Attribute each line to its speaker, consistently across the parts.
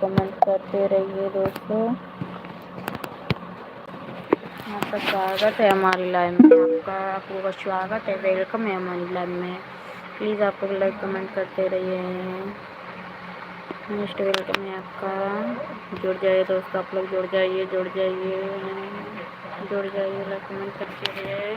Speaker 1: Comment करते रहिए दोस्तों। आपका स्वागत है हमारी लाइव में, आपका स्वागत है, वेलकम है हमारी लाइव में। प्लीज़ आप लोग लाइक कमेंट करते रहिए। मोस्ट वेलकम है आपका। जुड़ जाइए दोस्तों, आप लोग जुड़ जाइए, लाइक कमेंट करते रहिए।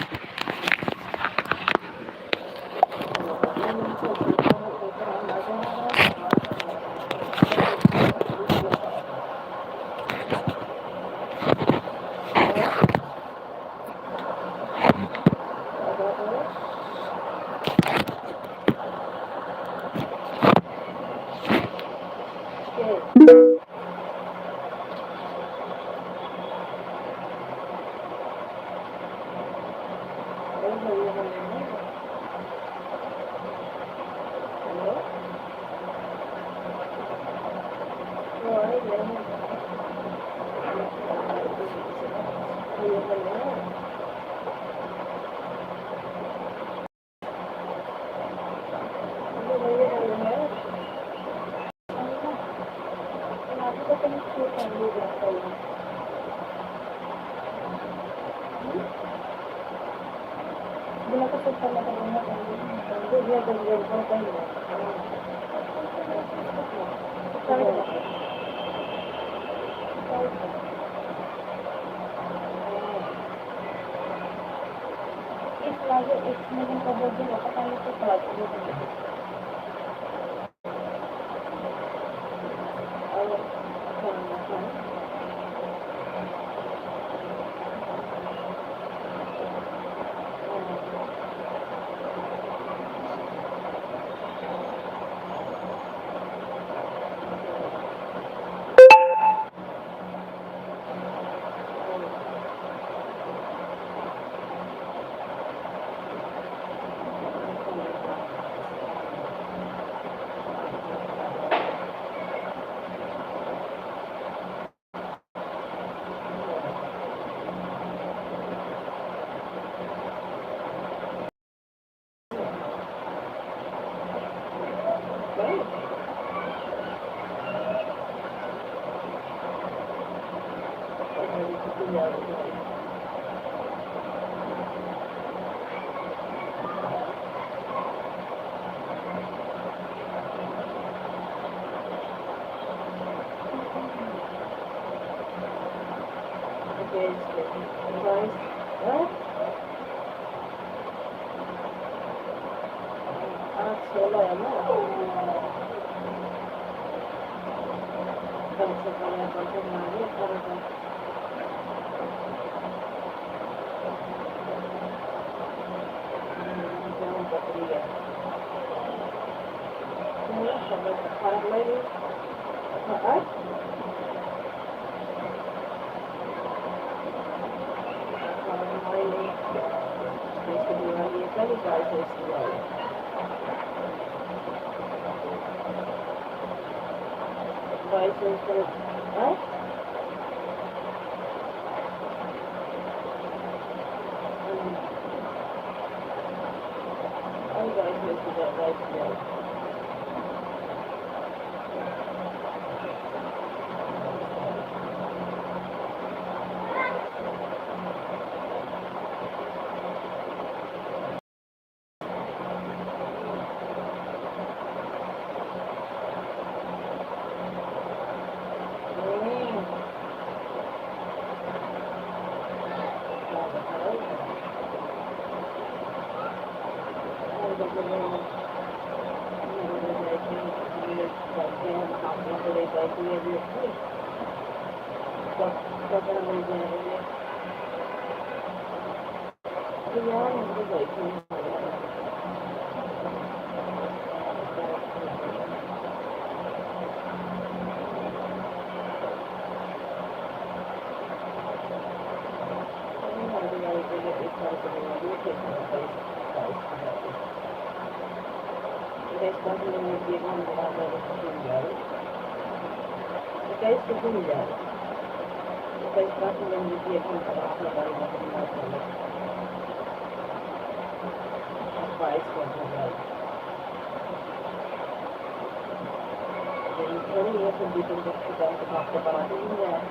Speaker 2: थोड़ी ये सब बीतन बच्चे का तो आपको बनाते नहीं है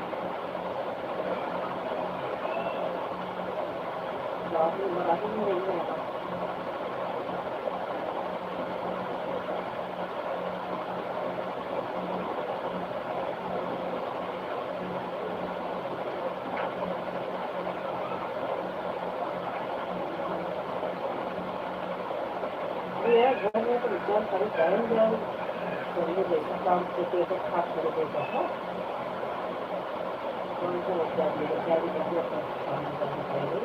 Speaker 2: बात में बनाते नहीं है ये घर में तो विचार सारे टाइम जाए तो ये देखा काम करते तो खास कर देता है कौन सा बच्चा भी बच्चा भी अपना काम करना चाहिए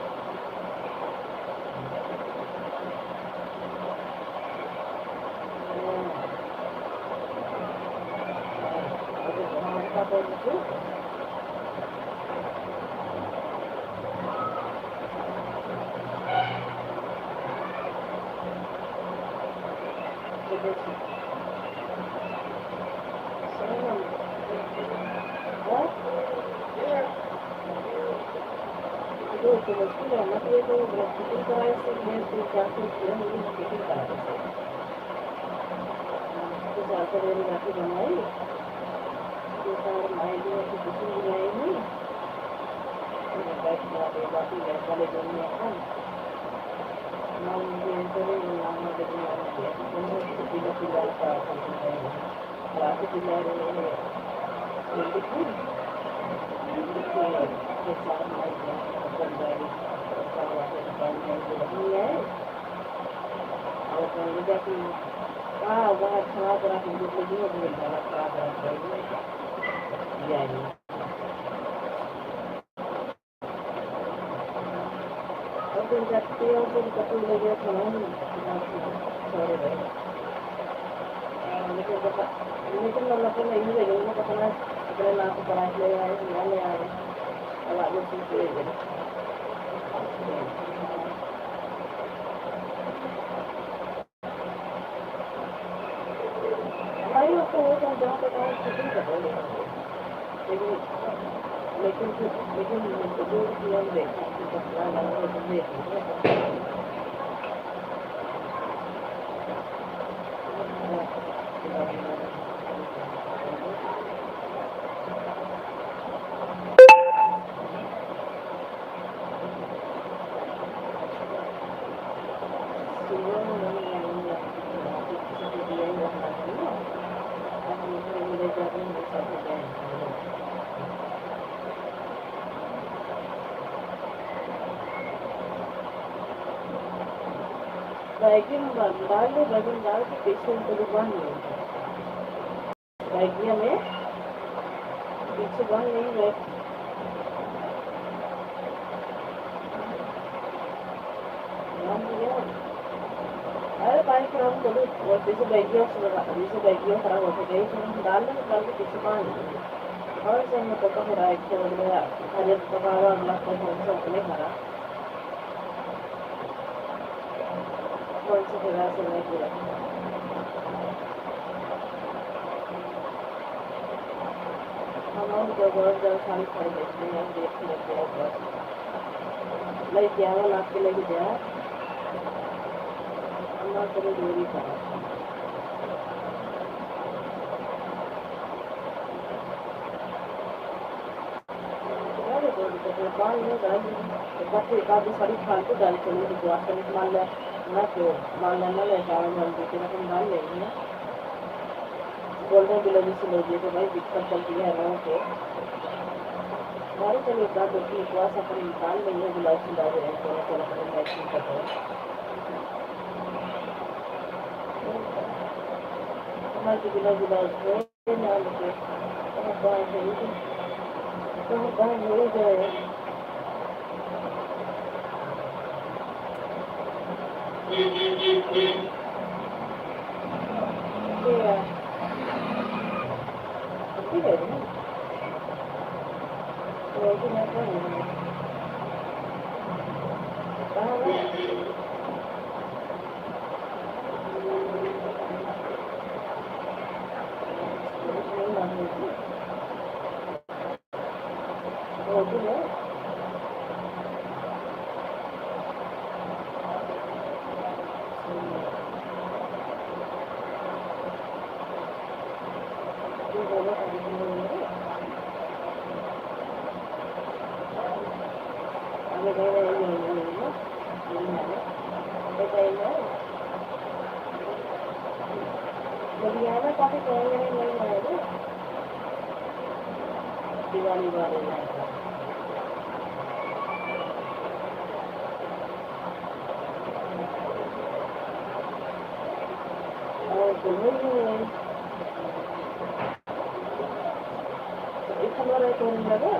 Speaker 2: हमारे पास तो मुश्किल है ना ये तो ब्रेस्टिंग कराए से मैं 3-4 किलो मुझे ब्रेस्टिंग कराए तो 400 मेरी राखी बनाई तो सारे मायने में तो कुछ नहीं आई नहीं मैं बैठ गया दे बाकी गैस वाले दिन में अपन ना मुझे इंटरव्यू ना मुझे दुनिया में मुझे पीला पीला का समझ आएगा राखी पीला रहे हैं के साथ बन जाएगी है और कहेंगे जाकि वहाँ खराब रहा कि लगी हो गई खराब रहा जाएगी और फिर जाते हैं फिर कपड़े लगे छोड़े गए लेकिन मतलब तो नहीं लगे वो पता अपने नाम को पढ़ाई ले आए ले आए अब आगे सीख ले गए हमारी उसको वो सब जहाँ तक हम शूटिंग कर रहे लेकिन जो हम देखते बैगन डाल के पीछे उनको बांध बैगिया में पीछे बांध नहीं गए अरे पानी खराब करो और जैसे बैगिया खराब हो गई तो डाल के पीछे बांध और से मैं पका खरा एक छोड़ गया हरे पका अगला को अपने खरा कौन सी जगह से नहीं गिरा हम जब जब खाली खाई देखते हैं देख लेते हैं बस ले क्या वो लाख के लेके जा अम्मा तेरे दूरी करा पानी में डाल बच्चे एक आधी सारी फालतू डाल के मुझे दुआ करने मान लिया ना क्यों मान लेना ले जाओ मान देते ना तुम डाल लेंगे ना बोलने के लिए से लोग तो भाई दिक्कत चलती है लोगों को हमारे चलो एक बात होती है उपवास अपन निकाल लेंगे गुलाब खिला दे रहे हैं चलो अपन बैठने का हमारे गुलाब ना लेके कहाँ हो जाए काफी दिवाली वाले और एक हमारा तो लगा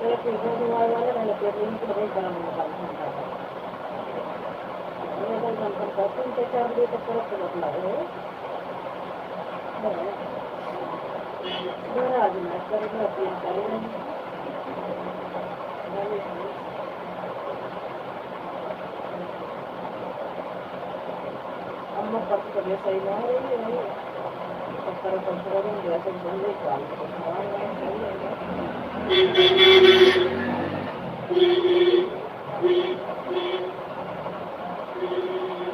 Speaker 2: एक दिवाली वाले मैंने पेमेंट को नहीं करा मैंने कल कंपनी के चार बजे तक कर रखना है आज मैं करेंगे अपनी करेंगे अम्मा पत्नी को ले सही ना रही है पत्थर पत्थर में जैसे बंदे काम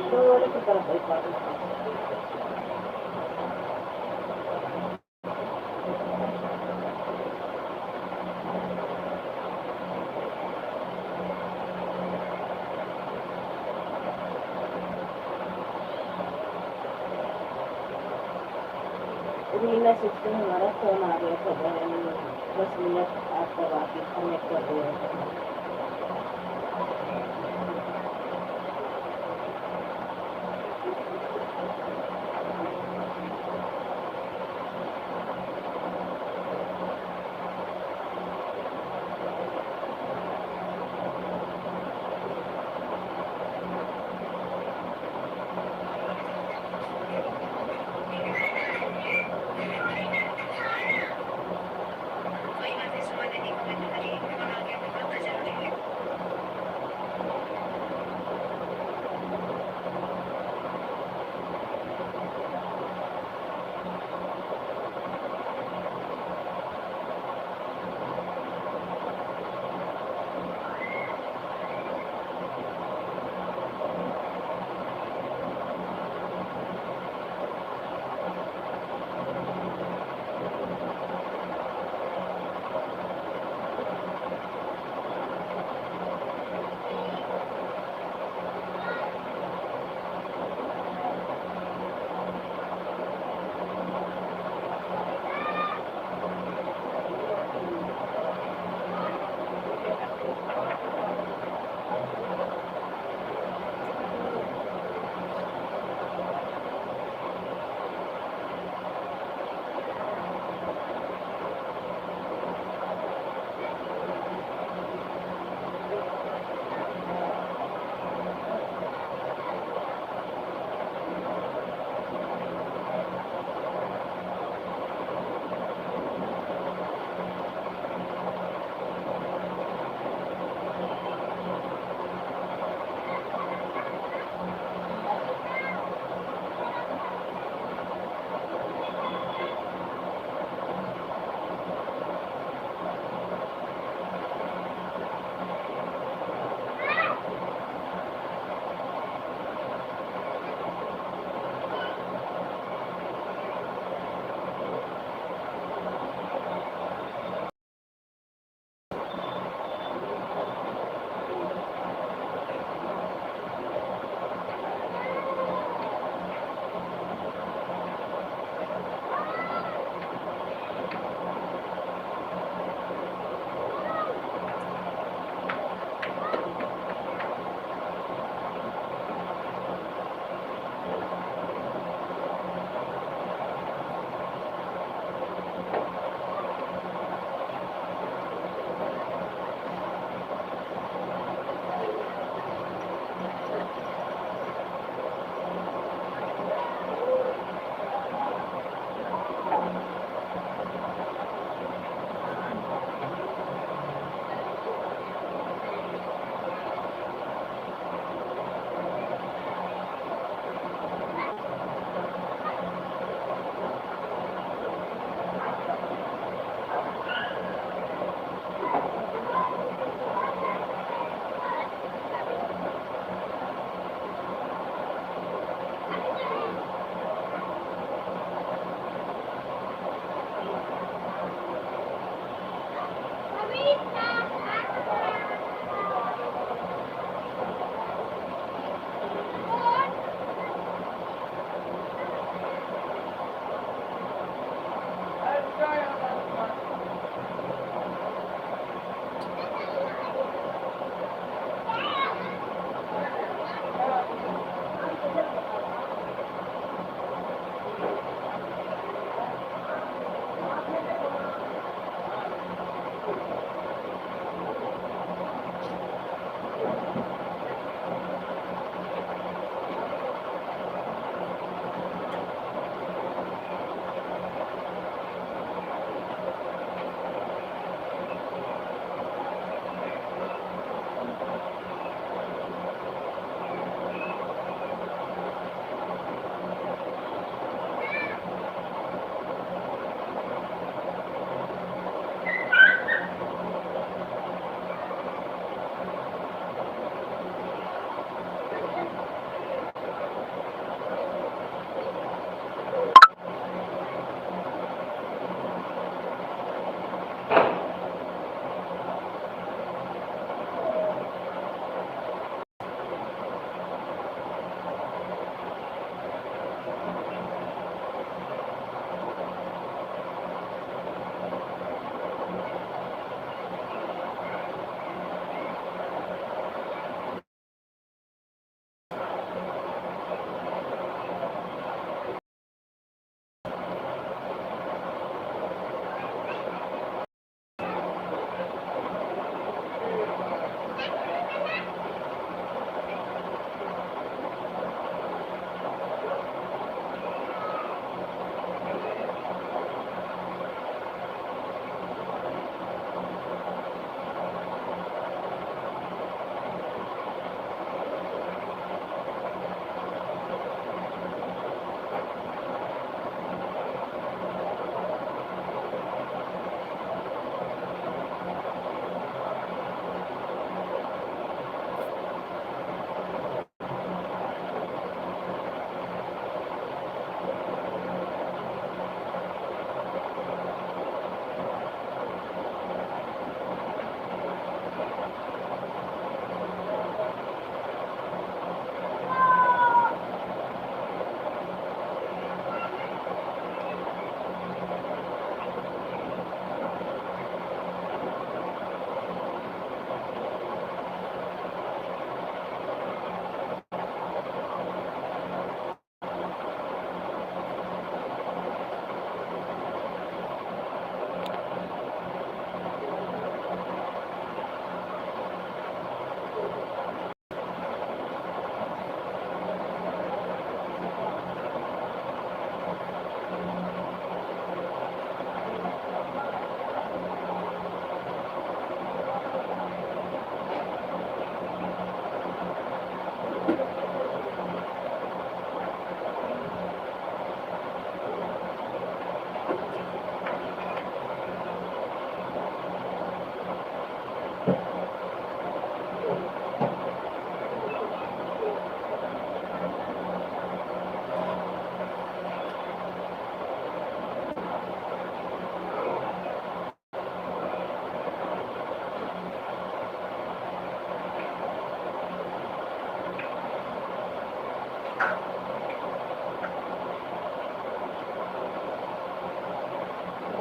Speaker 2: तो वाले की तरफ पैसा रीना सिस्टम हमारा फोन आ गया था 10 मिनट आपका बाकी कनेक्ट कर दिया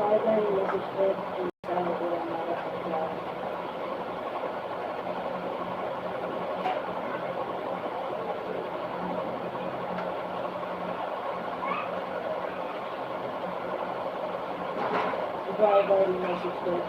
Speaker 2: बाय बाय सिस्टर, इंसान हो हमारा अपना। Bye bye sister.